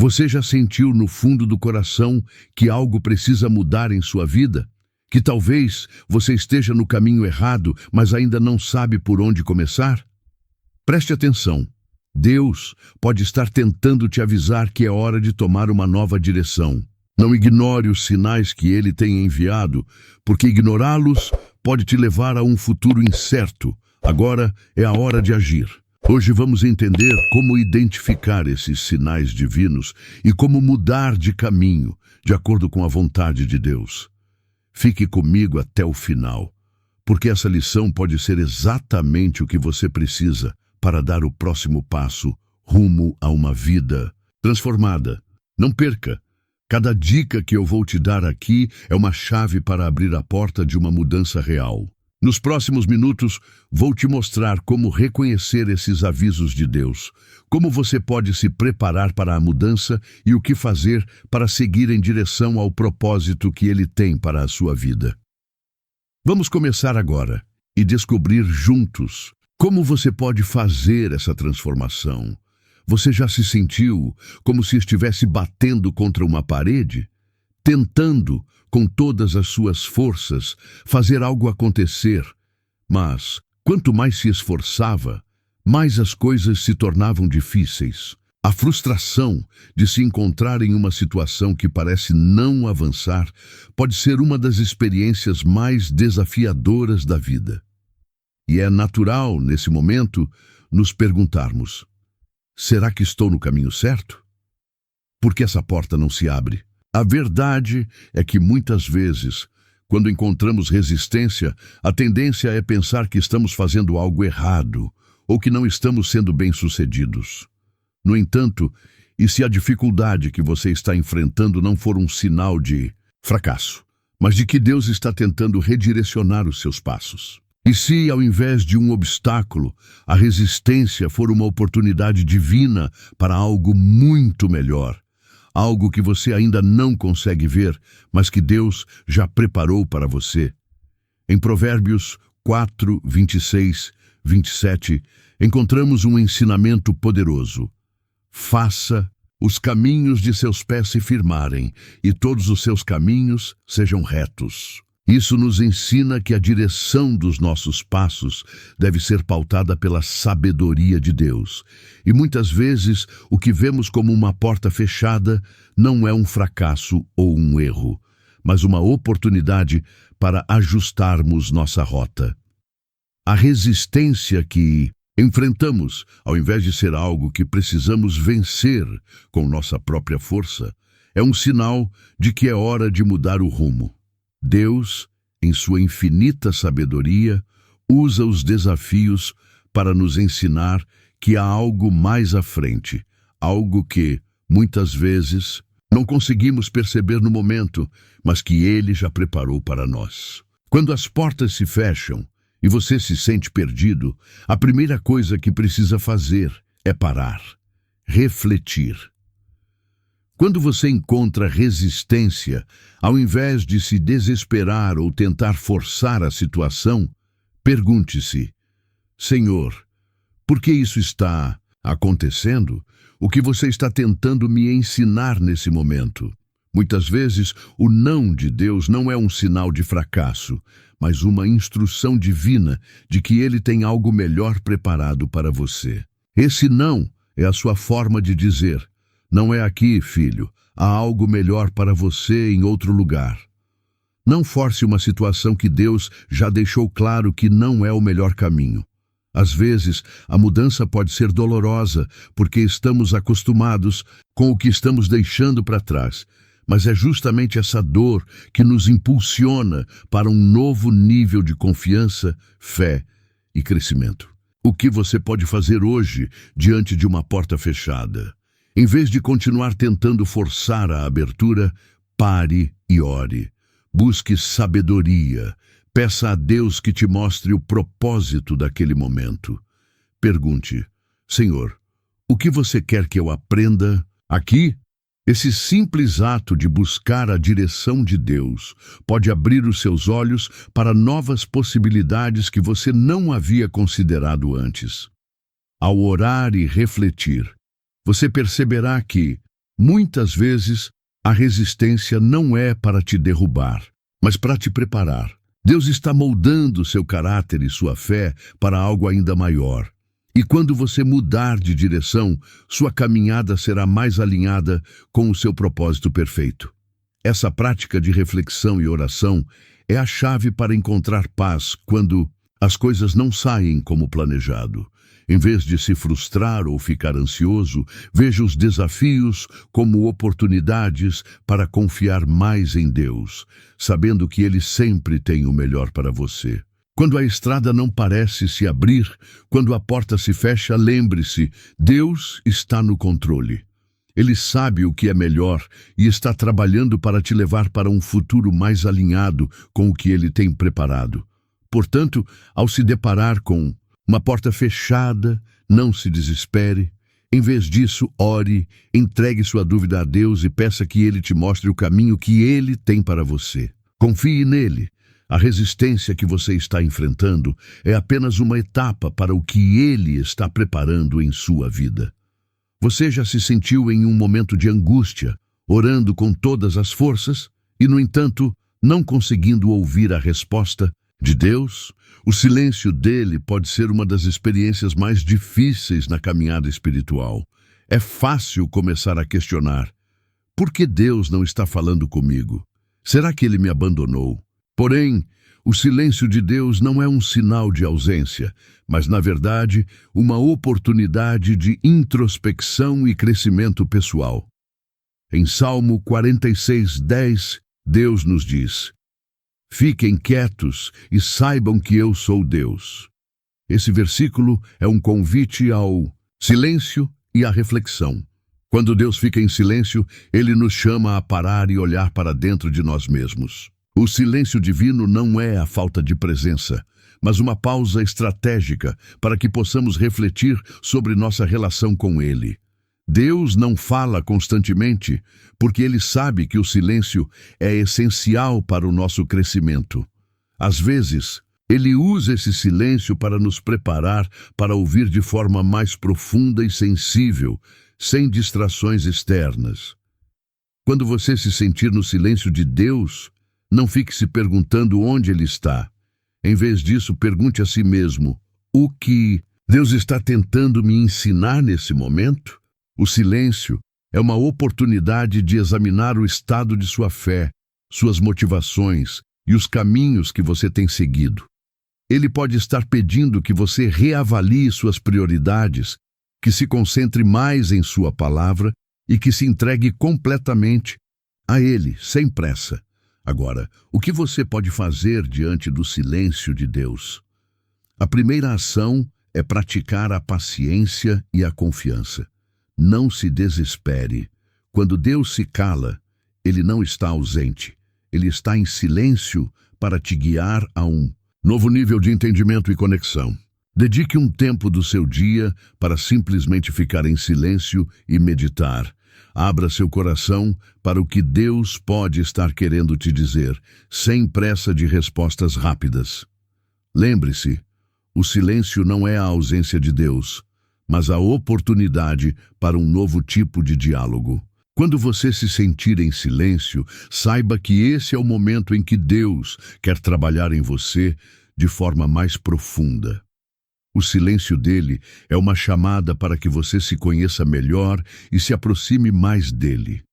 Você já sentiu no fundo do coração que algo precisa mudar em sua vida? Que talvez você esteja no caminho errado, mas ainda não sabe por onde começar? Preste atenção. Deus pode estar tentando te avisar que é hora de tomar uma nova direção. Não ignore os sinais que Ele tem enviado, porque ignorá-los pode te levar a um futuro incerto. Agora é a hora de agir. Hoje vamos entender como identificar esses sinais divinos e como mudar de caminho, de acordo com a vontade de Deus. Fique comigo até o final, porque essa lição pode ser exatamente o que você precisa para dar o próximo passo rumo a uma vida transformada. Não perca! Cada dica que eu vou te dar aqui é uma chave para abrir a porta de uma mudança real. Nos próximos minutos, vou te mostrar como reconhecer esses avisos de Deus, como você pode se preparar para a mudança e o que fazer para seguir em direção ao propósito que Ele tem para a sua vida. Vamos começar agora e descobrir juntos como você pode fazer essa transformação. Você já se sentiu como se estivesse batendo contra uma parede? Tentando, com todas as suas forças, fazer algo acontecer. Mas, quanto mais se esforçava, mais as coisas se tornavam difíceis. A frustração de se encontrar em uma situação que parece não avançar pode ser uma das experiências mais desafiadoras da vida. E é natural, nesse momento, nos perguntarmos: será que estou no caminho certo? Por que essa porta não se abre? A verdade é que muitas vezes, quando encontramos resistência, a tendência é pensar que estamos fazendo algo errado ou que não estamos sendo bem-sucedidos. No entanto, e se a dificuldade que você está enfrentando não for um sinal de fracasso, mas de que Deus está tentando redirecionar os seus passos? E se, ao invés de um obstáculo, a resistência for uma oportunidade divina para algo muito melhor? Algo que você ainda não consegue ver, mas que Deus já preparou para você. Em Provérbios 4, 26, 27, encontramos um ensinamento poderoso. Faça os caminhos de seus pés se firmarem, e todos os seus caminhos sejam retos. Isso nos ensina que a direção dos nossos passos deve ser pautada pela sabedoria de Deus. E muitas vezes o que vemos como uma porta fechada não é um fracasso ou um erro, mas uma oportunidade para ajustarmos nossa rota. A resistência que enfrentamos, ao invés de ser algo que precisamos vencer com nossa própria força, é um sinal de que é hora de mudar o rumo. Deus, em sua infinita sabedoria, usa os desafios para nos ensinar que há algo mais à frente, algo que, muitas vezes, não conseguimos perceber no momento, mas que Ele já preparou para nós. Quando as portas se fecham e você se sente perdido, a primeira coisa que precisa fazer é parar, refletir. Quando você encontra resistência, ao invés de se desesperar ou tentar forçar a situação, pergunte-se: Senhor, por que isso está acontecendo? O que você está tentando me ensinar nesse momento? Muitas vezes, o não de Deus não é um sinal de fracasso, mas uma instrução divina de que Ele tem algo melhor preparado para você. Esse não é a sua forma de dizer: não é aqui, filho, há algo melhor para você em outro lugar. Não force uma situação que Deus já deixou claro que não é o melhor caminho. Às vezes, a mudança pode ser dolorosa, porque estamos acostumados com o que estamos deixando para trás, mas é justamente essa dor que nos impulsiona para um novo nível de confiança, fé e crescimento. O que você pode fazer hoje diante de uma porta fechada? Em vez de continuar tentando forçar a abertura, pare e ore. Busque sabedoria. Peça a Deus que te mostre o propósito daquele momento. Pergunte: Senhor, o que você quer que eu aprenda aqui? Esse simples ato de buscar a direção de Deus pode abrir os seus olhos para novas possibilidades que você não havia considerado antes. Ao orar e refletir, você perceberá que, Muitas vezes, a resistência não é para te derrubar, mas para te preparar. Deus está moldando seu caráter e sua fé para algo ainda maior. E quando você mudar de direção, sua caminhada será mais alinhada com o seu propósito perfeito. Essa prática de reflexão e oração é a chave para encontrar paz quando as coisas não saem como planejado. Em vez de se frustrar ou ficar ansioso, veja os desafios como oportunidades para confiar mais em Deus, sabendo que Ele sempre tem o melhor para você. Quando a estrada não parece se abrir, quando a porta se fecha, lembre-se, Deus está no controle. Ele sabe o que é melhor e está trabalhando para te levar para um futuro mais alinhado com o que Ele tem preparado. Portanto, ao se deparar com uma porta fechada, não se desespere. Em vez disso, ore, entregue sua dúvida a Deus e peça que Ele te mostre o caminho que Ele tem para você. Confie nele. A resistência que você está enfrentando é apenas uma etapa para o que Ele está preparando em sua vida. Você já se sentiu em um momento de angústia, orando com todas as forças e, no entanto, não conseguindo ouvir a resposta de Deus? O silêncio dele pode ser uma das experiências mais difíceis na caminhada espiritual. É fácil começar a questionar: por que Deus não está falando comigo? Será que Ele me abandonou? Porém, o silêncio de Deus não é um sinal de ausência, mas, na verdade, uma oportunidade de introspecção e crescimento pessoal. Em Salmo 46:10, Deus nos diz: fiquem quietos e saibam que eu sou Deus. Esse versículo é um convite ao silêncio e à reflexão. Quando Deus fica em silêncio, Ele nos chama a parar e olhar para dentro de nós mesmos. O silêncio divino não é a falta de presença, mas uma pausa estratégica para que possamos refletir sobre nossa relação com Ele. Deus não fala constantemente, porque Ele sabe que o silêncio é essencial para o nosso crescimento. Às vezes, Ele usa esse silêncio para nos preparar para ouvir de forma mais profunda e sensível, sem distrações externas. Quando você se sentir no silêncio de Deus, não fique se perguntando onde Ele está. Em vez disso, pergunte a si mesmo: o que Deus está tentando me ensinar nesse momento? O silêncio é uma oportunidade de examinar o estado de sua fé, suas motivações e os caminhos que você tem seguido. Ele pode estar pedindo que você reavalie suas prioridades, que se concentre mais em sua palavra e que se entregue completamente a Ele, sem pressa. Agora, o que você pode fazer diante do silêncio de Deus? A primeira ação é praticar a paciência e a confiança. Não se desespere. Quando Deus se cala, Ele não está ausente. Ele está em silêncio para te guiar a um novo nível de entendimento e conexão. Dedique um tempo do seu dia para simplesmente ficar em silêncio e meditar. Abra seu coração para o que Deus pode estar querendo te dizer, sem pressa de respostas rápidas. Lembre-se, o silêncio não é a ausência de Deus, mas a oportunidade para um novo tipo de diálogo. Quando você se sentir em silêncio, saiba que esse é o momento em que Deus quer trabalhar em você de forma mais profunda. O silêncio dele é uma chamada para que você se conheça melhor e se aproxime mais dele.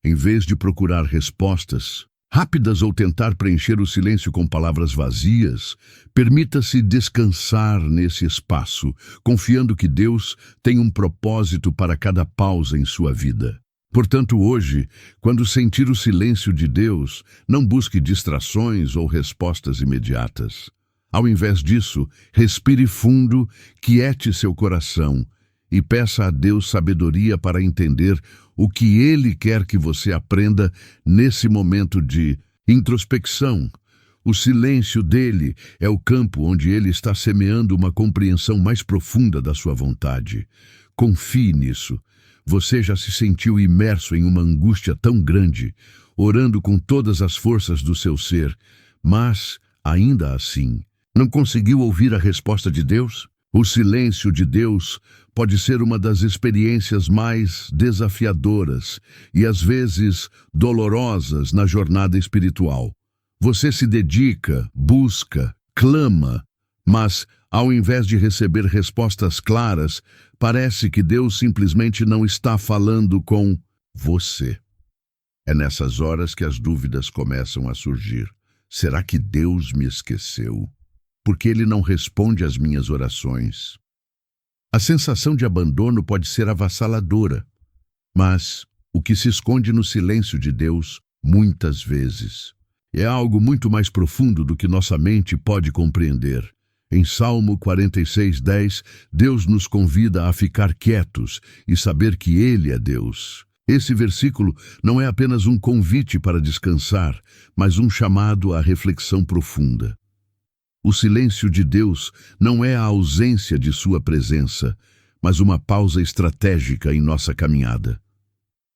Em vez de procurar respostas rápidas ou tentar preencher o silêncio com palavras vazias, permita-se descansar nesse espaço, confiando que Deus tem um propósito para cada pausa em sua vida. Portanto, hoje, quando sentir o silêncio de Deus, não busque distrações ou respostas imediatas. Ao invés disso, respire fundo, quiete seu coração e peça a Deus sabedoria para entender o que Ele quer que você aprenda nesse momento de introspecção. O silêncio dele é o campo onde Ele está semeando uma compreensão mais profunda da sua vontade. Confie nisso. Você já se sentiu imerso em uma angústia tão grande, orando com todas as forças do seu ser, mas, ainda assim, não conseguiu ouvir a resposta de Deus? O silêncio de Deus pode ser uma das experiências mais desafiadoras e às vezes dolorosas na jornada espiritual. Você se dedica, busca, clama, mas ao invés de receber respostas claras, parece que Deus simplesmente não está falando com você. É nessas horas que as dúvidas começam a surgir. Será que Deus me esqueceu? Por que Ele não responde às minhas orações? A sensação de abandono pode ser avassaladora, mas o que se esconde no silêncio de Deus, muitas vezes, é algo muito mais profundo do que nossa mente pode compreender. Em Salmo 46:10, Deus nos convida a ficar quietos e saber que Ele é Deus. Esse versículo não é apenas um convite para descansar, mas um chamado à reflexão profunda. O silêncio de Deus não é a ausência de sua presença, mas uma pausa estratégica em nossa caminhada.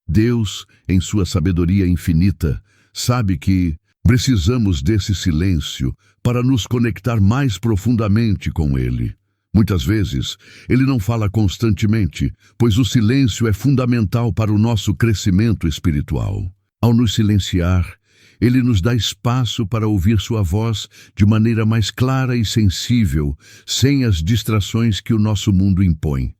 Deus, em sua sabedoria infinita, sabe que precisamos desse silêncio para nos conectar mais profundamente com Ele. Muitas vezes, Ele não fala constantemente, pois o silêncio é fundamental para o nosso crescimento espiritual. Ao nos silenciar, Ele nos dá espaço para ouvir sua voz de maneira mais clara e sensível, sem as distrações que o nosso mundo impõe.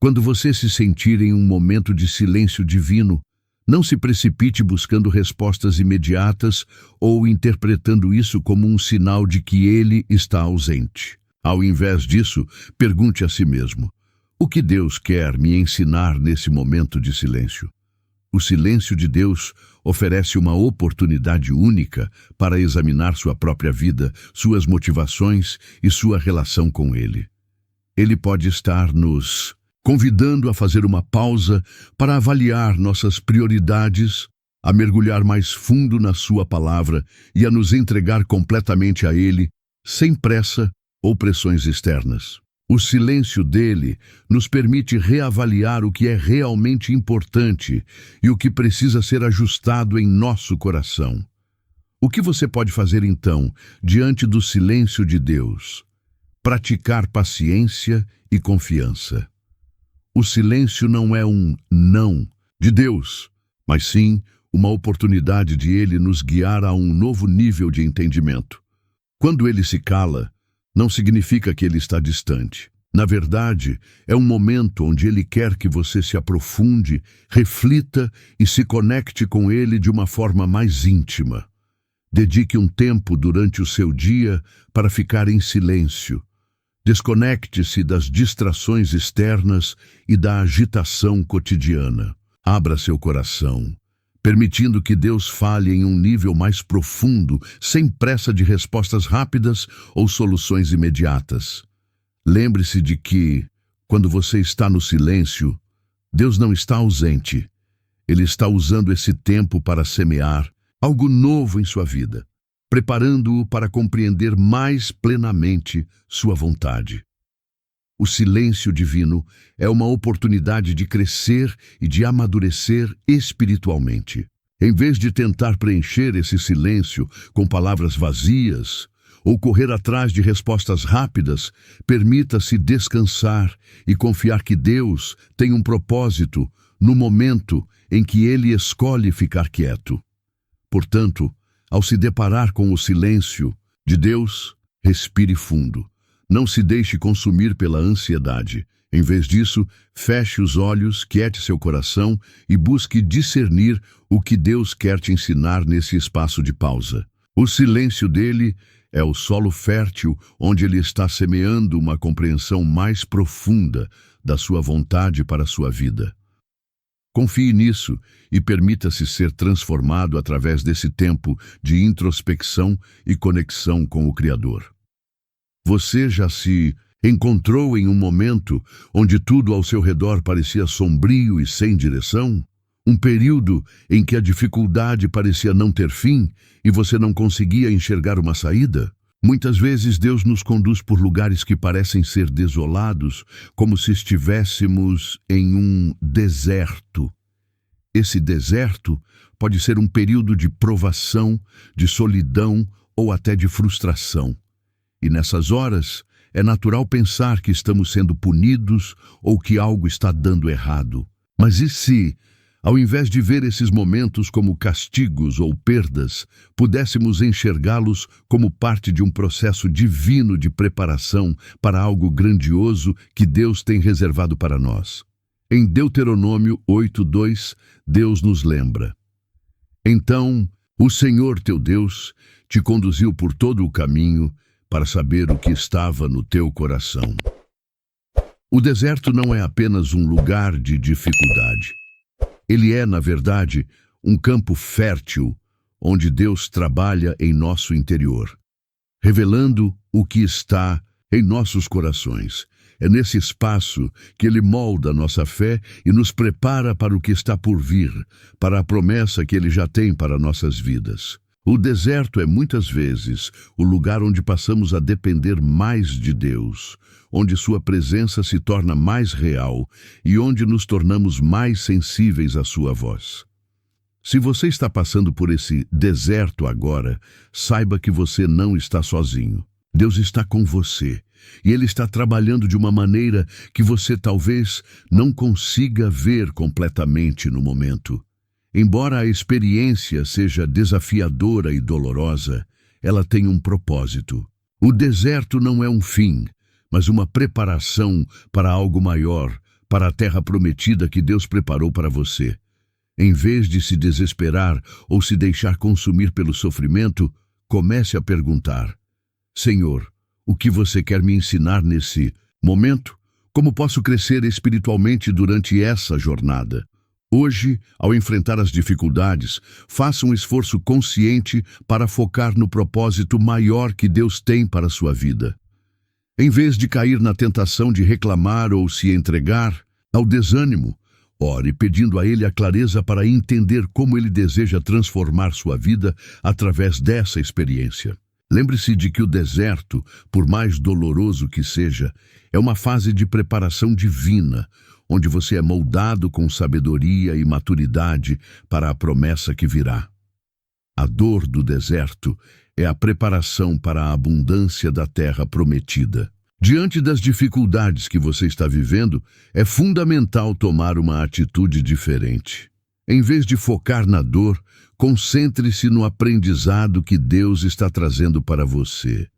Quando você se sentir em um momento de silêncio divino, não se precipite buscando respostas imediatas ou interpretando isso como um sinal de que Ele está ausente. Ao invés disso, pergunte a si mesmo: o que Deus quer me ensinar nesse momento de silêncio? O silêncio de Deus oferece uma oportunidade única para examinar sua própria vida, suas motivações e sua relação com Ele. Ele pode estar nos convidando a fazer uma pausa para avaliar nossas prioridades, a mergulhar mais fundo na sua palavra e a nos entregar completamente a Ele, sem pressa ou pressões externas. O silêncio dele nos permite reavaliar o que é realmente importante e o que precisa ser ajustado em nosso coração. O que você pode fazer então, diante do silêncio de Deus? Praticar paciência e confiança. O silêncio não é um não de Deus, mas sim uma oportunidade de Ele nos guiar a um novo nível de entendimento. Quando Ele se cala, não significa que Ele está distante. Na verdade, é um momento onde Ele quer que você se aprofunde, reflita e se conecte com Ele de uma forma mais íntima. Dedique um tempo durante o seu dia para ficar em silêncio. Desconecte-se das distrações externas e da agitação cotidiana. Abra seu coração, permitindo que Deus fale em um nível mais profundo, sem pressa de respostas rápidas ou soluções imediatas. Lembre-se de que, quando você está no silêncio, Deus não está ausente. Ele está usando esse tempo para semear algo novo em sua vida, preparando-o para compreender mais plenamente sua vontade. O silêncio divino é uma oportunidade de crescer e de amadurecer espiritualmente. Em vez de tentar preencher esse silêncio com palavras vazias ou correr atrás de respostas rápidas, permita-se descansar e confiar que Deus tem um propósito no momento em que Ele escolhe ficar quieto. Portanto, ao se deparar com o silêncio de Deus, respire fundo. Não se deixe consumir pela ansiedade. Em vez disso, feche os olhos, quiete seu coração e busque discernir o que Deus quer te ensinar nesse espaço de pausa. O silêncio dele é o solo fértil onde ele está semeando uma compreensão mais profunda da sua vontade para a sua vida. Confie nisso e permita-se ser transformado através desse tempo de introspecção e conexão com o Criador. Você já se encontrou em um momento onde tudo ao seu redor parecia sombrio e sem direção? Um período em que a dificuldade parecia não ter fim e você não conseguia enxergar uma saída? Muitas vezes Deus nos conduz por lugares que parecem ser desolados, como se estivéssemos em um deserto. Esse deserto pode ser um período de provação, de solidão ou até de frustração. E nessas horas é natural pensar que estamos sendo punidos ou que algo está dando errado. Mas e se, ao invés de ver esses momentos como castigos ou perdas, pudéssemos enxergá-los como parte de um processo divino de preparação para algo grandioso que Deus tem reservado para nós? Em Deuteronômio 8:2, Deus nos lembra: Então, o Senhor teu Deus te conduziu por todo o caminho para saber o que estava no teu coração. O deserto não é apenas um lugar de dificuldade. Ele é, na verdade, um campo fértil onde Deus trabalha em nosso interior, revelando o que está em nossos corações. É nesse espaço que Ele molda nossa fé e nos prepara para o que está por vir, para a promessa que Ele já tem para nossas vidas. O deserto é muitas vezes o lugar onde passamos a depender mais de Deus, onde Sua presença se torna mais real e onde nos tornamos mais sensíveis à Sua voz. Se você está passando por esse deserto agora, saiba que você não está sozinho. Deus está com você e Ele está trabalhando de uma maneira que você talvez não consiga ver completamente no momento. Embora a experiência seja desafiadora e dolorosa, ela tem um propósito. O deserto não é um fim, mas uma preparação para algo maior, para a terra prometida que Deus preparou para você. Em vez de se desesperar ou se deixar consumir pelo sofrimento, comece a perguntar: Senhor, o que você quer me ensinar nesse momento? Como posso crescer espiritualmente durante essa jornada? Hoje, ao enfrentar as dificuldades, faça um esforço consciente para focar no propósito maior que Deus tem para a sua vida. Em vez de cair na tentação de reclamar ou se entregar ao desânimo, ore pedindo a Ele a clareza para entender como Ele deseja transformar sua vida através dessa experiência. Lembre-se de que o deserto, por mais doloroso que seja, é uma fase de preparação divina, onde você é moldado com sabedoria e maturidade para a promessa que virá. A dor do deserto é a preparação para a abundância da terra prometida. Diante das dificuldades que você está vivendo, é fundamental tomar uma atitude diferente. Em vez de focar na dor, concentre-se no aprendizado que Deus está trazendo para você.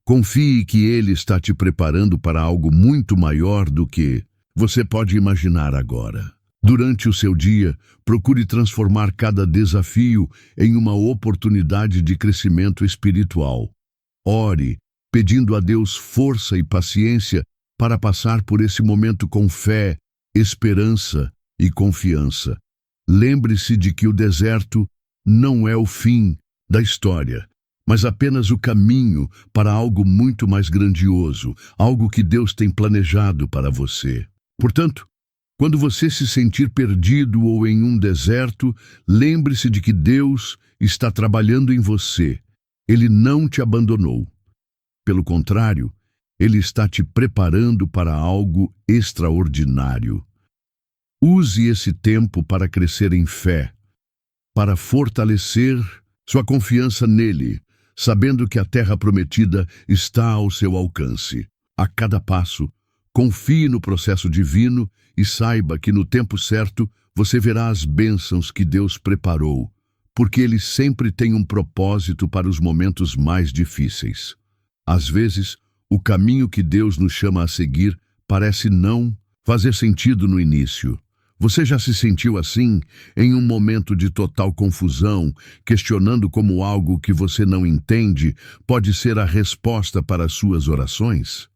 Confie que Ele está te preparando para algo muito maior do que você pode imaginar agora. Durante o seu dia, procure transformar cada desafio em uma oportunidade de crescimento espiritual. Ore, pedindo a Deus força e paciência para passar por esse momento com fé, esperança e confiança. Lembre-se de que o deserto não é o fim da história, mas apenas o caminho para algo muito mais grandioso, algo que Deus tem planejado para você. Portanto, quando você se sentir perdido ou em um deserto, lembre-se de que Deus está trabalhando em você. Ele não te abandonou. Pelo contrário, Ele está te preparando para algo extraordinário. Use esse tempo para crescer em fé, para fortalecer sua confiança nele, sabendo que a terra prometida está ao seu alcance. A cada passo, confie no processo divino e saiba que no tempo certo você verá as bênçãos que Deus preparou, porque Ele sempre tem um propósito para os momentos mais difíceis. Às vezes, o caminho que Deus nos chama a seguir parece não fazer sentido no início. Você já se sentiu assim, em um momento de total confusão, questionando como algo que você não entende pode ser a resposta para as suas orações?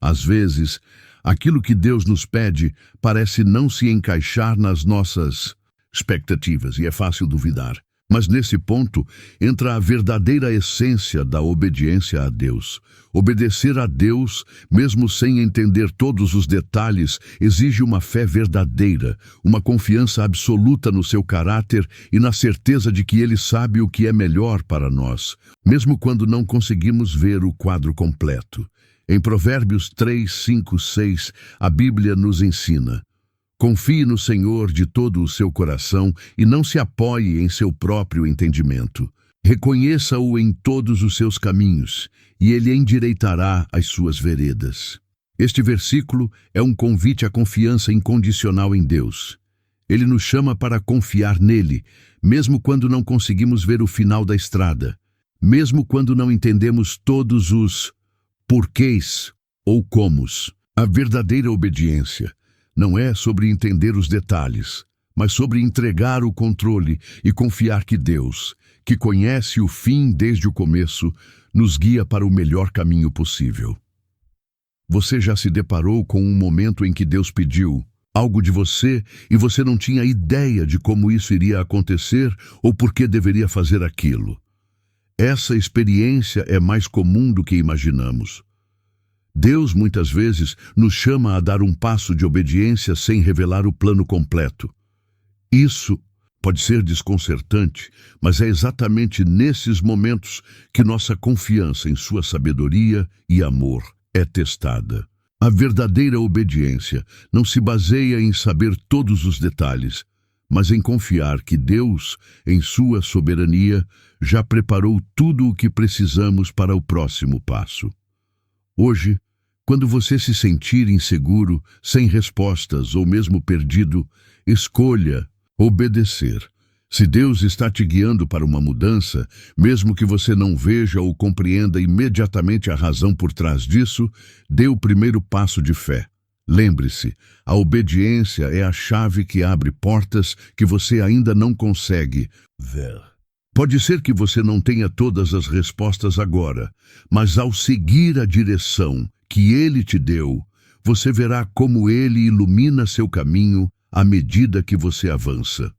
Às vezes, aquilo que Deus nos pede parece não se encaixar nas nossas expectativas e é fácil duvidar. Mas nesse ponto entra a verdadeira essência da obediência a Deus. Obedecer a Deus, mesmo sem entender todos os detalhes, exige uma fé verdadeira, uma confiança absoluta no seu caráter e na certeza de que Ele sabe o que é melhor para nós, mesmo quando não conseguimos ver o quadro completo. Em Provérbios 3, 5, 6, a Bíblia nos ensina: confie no Senhor de todo o seu coração e não se apoie em seu próprio entendimento. Reconheça-o em todos os seus caminhos, e ele endireitará as suas veredas. Este versículo é um convite à confiança incondicional em Deus. Ele nos chama para confiar nele, mesmo quando não conseguimos ver o final da estrada, mesmo quando não entendemos todos os porquês ou comos. A verdadeira obediência não é sobre entender os detalhes, mas sobre entregar o controle e confiar que Deus, que conhece o fim desde o começo, nos guia para o melhor caminho possível. Você já se deparou com um momento em que Deus pediu algo de você e você não tinha ideia de como isso iria acontecer ou por que deveria fazer aquilo? Essa experiência é mais comum do que imaginamos. Deus muitas vezes nos chama a dar um passo de obediência sem revelar o plano completo. Isso pode ser desconcertante, mas é exatamente nesses momentos que nossa confiança em sua sabedoria e amor é testada. A verdadeira obediência não se baseia em saber todos os detalhes, mas em confiar que Deus, em sua soberania, já preparou tudo o que precisamos para o próximo passo. Hoje, quando você se sentir inseguro, sem respostas ou mesmo perdido, escolha obedecer. Se Deus está te guiando para uma mudança, mesmo que você não veja ou compreenda imediatamente a razão por trás disso, dê o primeiro passo de fé. Lembre-se, a obediência é a chave que abre portas que você ainda não consegue ver. Pode ser que você não tenha todas as respostas agora, mas ao seguir a direção que Ele te deu, você verá como Ele ilumina seu caminho à medida que você avança.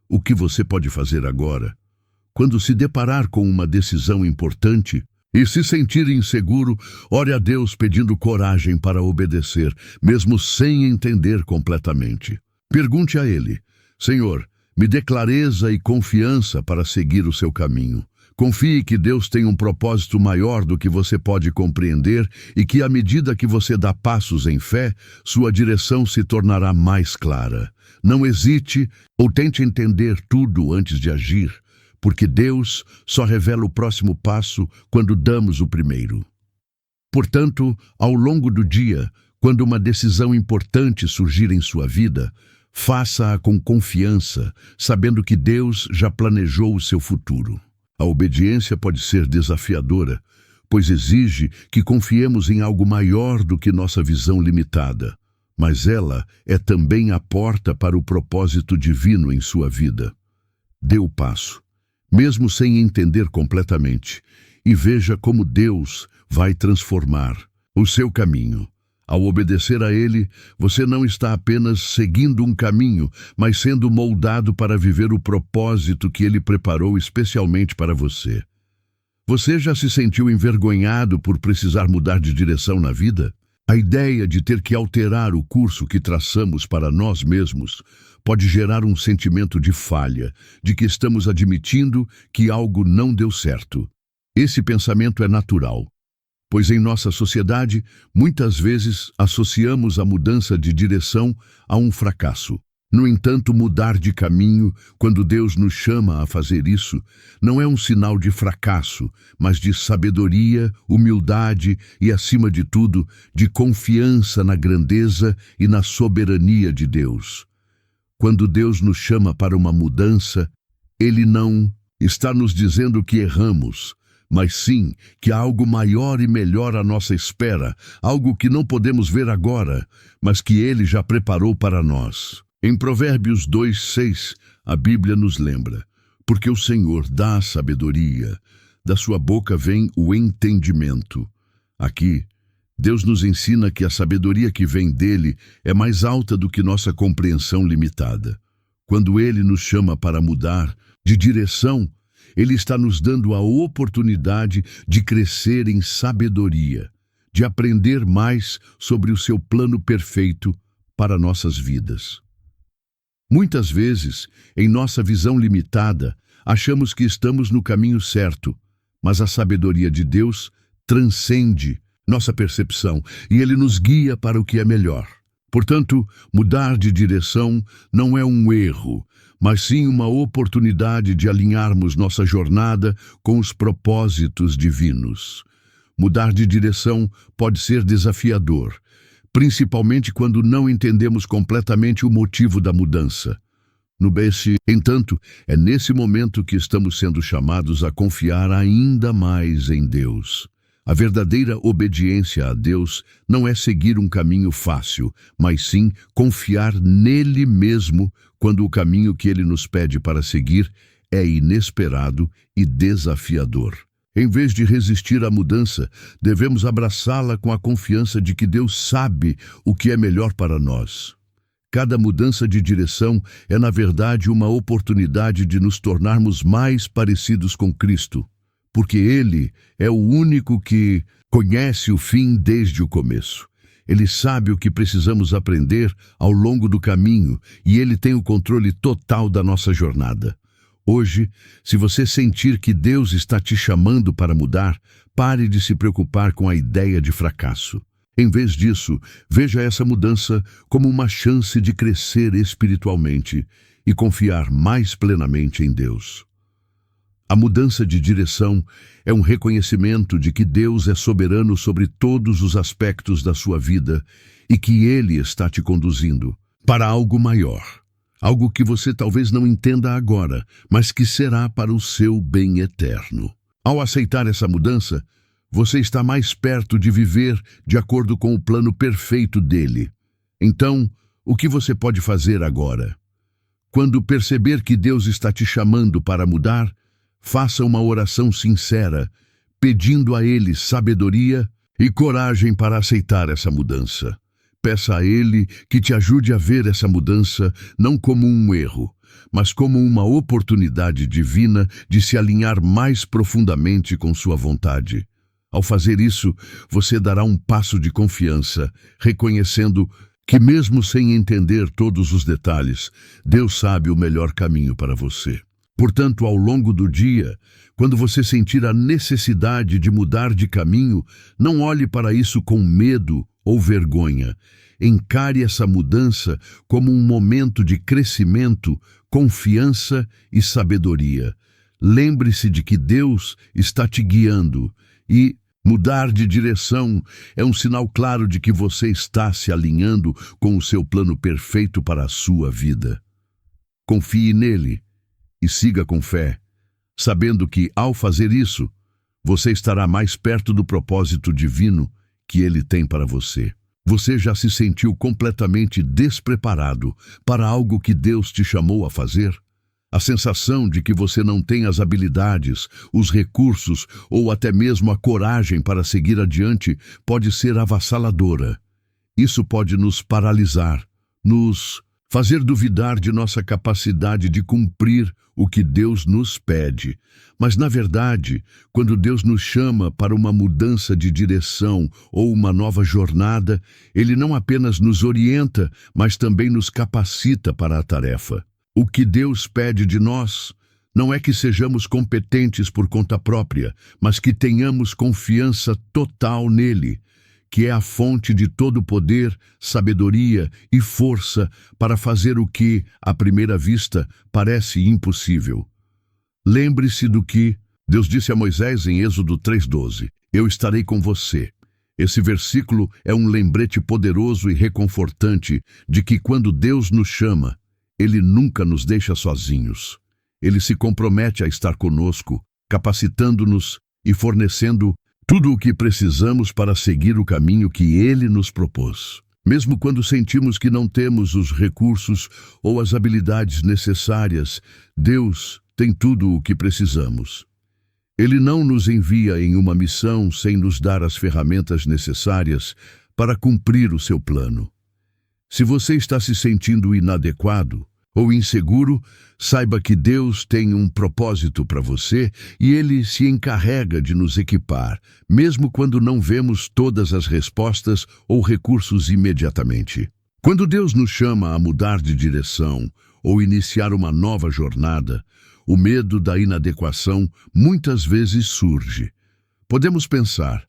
O que você pode fazer agora? Quando se deparar com uma decisão importante e se sentir inseguro, ore a Deus pedindo coragem para obedecer, mesmo sem entender completamente. Pergunte a Ele: Senhor, me dê clareza e confiança para seguir o seu caminho. Confie que Deus tem um propósito maior do que você pode compreender e que, à medida que você dá passos em fé, sua direção se tornará mais clara. Não hesite ou tente entender tudo antes de agir, porque Deus só revela o próximo passo quando damos o primeiro. Portanto, ao longo do dia, quando uma decisão importante surgir em sua vida, faça-a com confiança, sabendo que Deus já planejou o seu futuro. A obediência pode ser desafiadora, pois exige que confiemos em algo maior do que nossa visão limitada, mas ela é também a porta para o propósito divino em sua vida. Dê o passo, mesmo sem entender completamente, e veja como Deus vai transformar o seu caminho. Ao obedecer a Ele, você não está apenas seguindo um caminho, mas sendo moldado para viver o propósito que Ele preparou especialmente para você. Você já se sentiu envergonhado por precisar mudar de direção na vida? A ideia de ter que alterar o curso que traçamos para nós mesmos pode gerar um sentimento de falha, de que estamos admitindo que algo não deu certo. Esse pensamento é natural, pois em nossa sociedade, muitas vezes associamos a mudança de direção a um fracasso. No entanto, mudar de caminho, quando Deus nos chama a fazer isso, não é um sinal de fracasso, mas de sabedoria, humildade e, acima de tudo, de confiança na grandeza e na soberania de Deus. Quando Deus nos chama para uma mudança, Ele não está nos dizendo que erramos, mas sim que há algo maior e melhor à nossa espera, algo que não podemos ver agora, mas que Ele já preparou para nós. Em Provérbios 2:6, a Bíblia nos lembra: porque o Senhor dá a sabedoria, da sua boca vem o entendimento. Aqui, Deus nos ensina que a sabedoria que vem dele é mais alta do que nossa compreensão limitada. Quando Ele nos chama para mudar de direção, Ele está nos dando a oportunidade de crescer em sabedoria, de aprender mais sobre o seu plano perfeito para nossas vidas. Muitas vezes, em nossa visão limitada, achamos que estamos no caminho certo, mas a sabedoria de Deus transcende nossa percepção e Ele nos guia para o que é melhor. Portanto, mudar de direção não é um erro, mas sim uma oportunidade de alinharmos nossa jornada com os propósitos divinos. Mudar de direção pode ser desafiador, principalmente quando não entendemos completamente o motivo da mudança. Entanto, é nesse momento que estamos sendo chamados a confiar ainda mais em Deus. A verdadeira obediência a Deus não é seguir um caminho fácil, mas sim confiar nele mesmo quando o caminho que ele nos pede para seguir é inesperado e desafiador. Em vez de resistir à mudança, devemos abraçá-la com a confiança de que Deus sabe o que é melhor para nós. Cada mudança de direção é, na verdade, uma oportunidade de nos tornarmos mais parecidos com Cristo, porque Ele é o único que conhece o fim desde o começo. Ele sabe o que precisamos aprender ao longo do caminho e Ele tem o controle total da nossa jornada. Hoje, se você sentir que Deus está te chamando para mudar, pare de se preocupar com a ideia de fracasso. Em vez disso, veja essa mudança como uma chance de crescer espiritualmente e confiar mais plenamente em Deus. A mudança de direção é um reconhecimento de que Deus é soberano sobre todos os aspectos da sua vida e que Ele está te conduzindo para algo maior. Algo que você talvez não entenda agora, mas que será para o seu bem eterno. Ao aceitar essa mudança, você está mais perto de viver de acordo com o plano perfeito dele. Então, o que você pode fazer agora? Quando perceber que Deus está te chamando para mudar, faça uma oração sincera, pedindo a Ele sabedoria e coragem para aceitar essa mudança. Peça a Ele que te ajude a ver essa mudança não como um erro, mas como uma oportunidade divina de se alinhar mais profundamente com sua vontade. Ao fazer isso, você dará um passo de confiança, reconhecendo que mesmo sem entender todos os detalhes, Deus sabe o melhor caminho para você. Portanto, ao longo do dia, quando você sentir a necessidade de mudar de caminho, não olhe para isso com medo ou vergonha. Encare essa mudança como um momento de crescimento, confiança e sabedoria. Lembre-se de que Deus está te guiando e mudar de direção é um sinal claro de que você está se alinhando com o seu plano perfeito para a sua vida. Confie nele e siga com fé, sabendo que, ao fazer isso, você estará mais perto do propósito divino que ele tem para você. Você já se sentiu completamente despreparado para algo que Deus te chamou a fazer? A sensação de que você não tem as habilidades, os recursos ou até mesmo a coragem para seguir adiante pode ser avassaladora. Isso pode nos paralisar, nos fazer duvidar de nossa capacidade de cumprir o que Deus nos pede. Mas, na verdade, quando Deus nos chama para uma mudança de direção ou uma nova jornada, Ele não apenas nos orienta, mas também nos capacita para a tarefa. O que Deus pede de nós não é que sejamos competentes por conta própria, mas que tenhamos confiança total nele, que é a fonte de todo poder, sabedoria e força para fazer o que, à primeira vista, parece impossível. Lembre-se do que Deus disse a Moisés em Êxodo 3:12. Eu estarei com você. Esse versículo é um lembrete poderoso e reconfortante de que quando Deus nos chama, Ele nunca nos deixa sozinhos. Ele se compromete a estar conosco, capacitando-nos e fornecendo tudo o que precisamos para seguir o caminho que Ele nos propôs. Mesmo quando sentimos que não temos os recursos ou as habilidades necessárias, Deus tem tudo o que precisamos. Ele não nos envia em uma missão sem nos dar as ferramentas necessárias para cumprir o seu plano. Se você está se sentindo inadequado ou inseguro, saiba que Deus tem um propósito para você e Ele se encarrega de nos equipar, mesmo quando não vemos todas as respostas ou recursos imediatamente. Quando Deus nos chama a mudar de direção ou iniciar uma nova jornada, o medo da inadequação muitas vezes surge. Podemos pensar,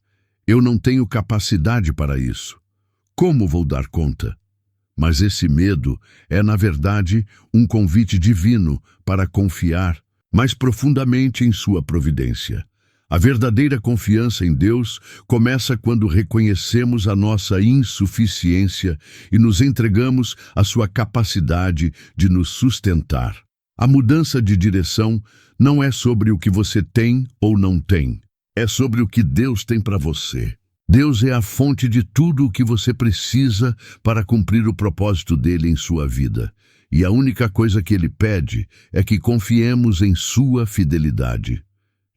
eu não tenho capacidade para isso. Como vou dar conta? Mas esse medo é, na verdade, um convite divino para confiar mais profundamente em sua providência. A verdadeira confiança em Deus começa quando reconhecemos a nossa insuficiência e nos entregamos à sua capacidade de nos sustentar. A mudança de direção não é sobre o que você tem ou não tem, é sobre o que Deus tem para você. Deus é a fonte de tudo o que você precisa para cumprir o propósito dele em sua vida. E a única coisa que ele pede é que confiemos em sua fidelidade.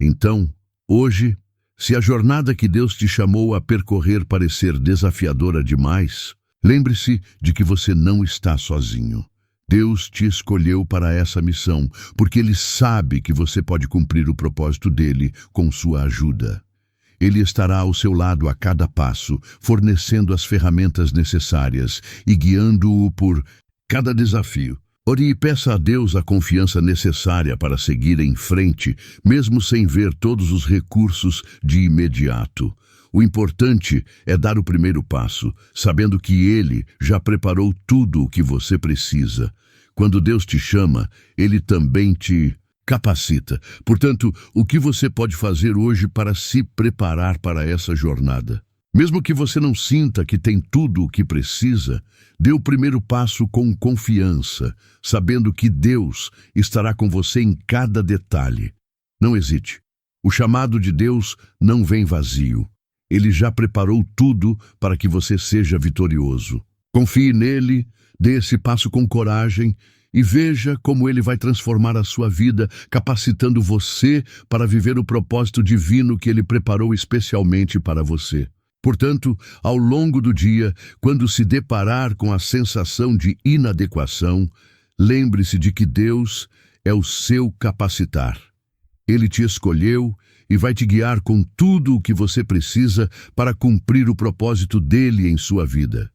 Então, hoje, se a jornada que Deus te chamou a percorrer parecer desafiadora demais, lembre-se de que você não está sozinho. Deus te escolheu para essa missão, porque Ele sabe que você pode cumprir o propósito dele com sua ajuda. Ele estará ao seu lado a cada passo, fornecendo as ferramentas necessárias e guiando-o por cada desafio. Ore e peça a Deus a confiança necessária para seguir em frente, mesmo sem ver todos os recursos de imediato. O importante é dar o primeiro passo, sabendo que Ele já preparou tudo o que você precisa. Quando Deus te chama, Ele também te capacita. Portanto, o que você pode fazer hoje para se preparar para essa jornada? Mesmo que você não sinta que tem tudo o que precisa, dê o primeiro passo com confiança, sabendo que Deus estará com você em cada detalhe. Não hesite. O chamado de Deus não vem vazio. Ele já preparou tudo para que você seja vitorioso. Confie nele, dê esse passo com coragem e veja como ele vai transformar a sua vida, capacitando você para viver o propósito divino que ele preparou especialmente para você. Portanto, ao longo do dia, quando se deparar com a sensação de inadequação, lembre-se de que Deus é o seu capacitar. Ele te escolheu e vai te guiar com tudo o que você precisa para cumprir o propósito dele em sua vida.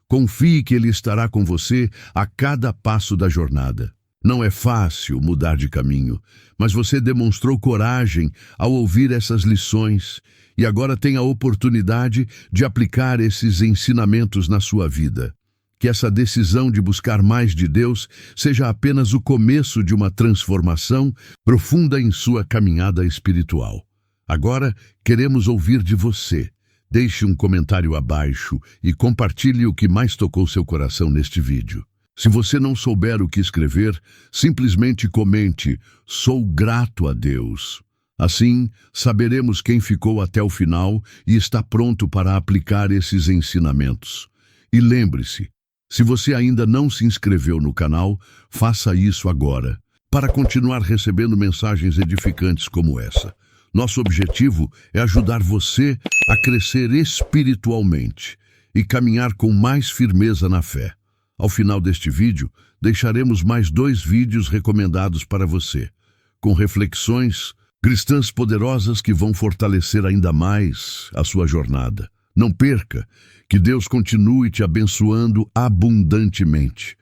Confie que ele estará com você a cada passo da jornada. Não é fácil mudar de caminho, mas você demonstrou coragem ao ouvir essas lições e agora tem a oportunidade de aplicar esses ensinamentos na sua vida. Que essa decisão de buscar mais de Deus seja apenas o começo de uma transformação profunda em sua caminhada espiritual. Agora, queremos ouvir de você. Deixe um comentário abaixo e compartilhe o que mais tocou seu coração neste vídeo. Se você não souber o que escrever, simplesmente comente: "Sou grato a Deus". Assim, saberemos quem ficou até o final e está pronto para aplicar esses ensinamentos. E lembre-se, se você ainda não se inscreveu no canal, faça isso agora, para continuar recebendo mensagens edificantes como essa. Nosso objetivo é ajudar você a crescer espiritualmente e caminhar com mais firmeza na fé. Ao final deste vídeo, deixaremos mais 2 vídeos recomendados para você, com reflexões cristãs poderosas que vão fortalecer ainda mais a sua jornada. Não perca, que Deus continue te abençoando abundantemente.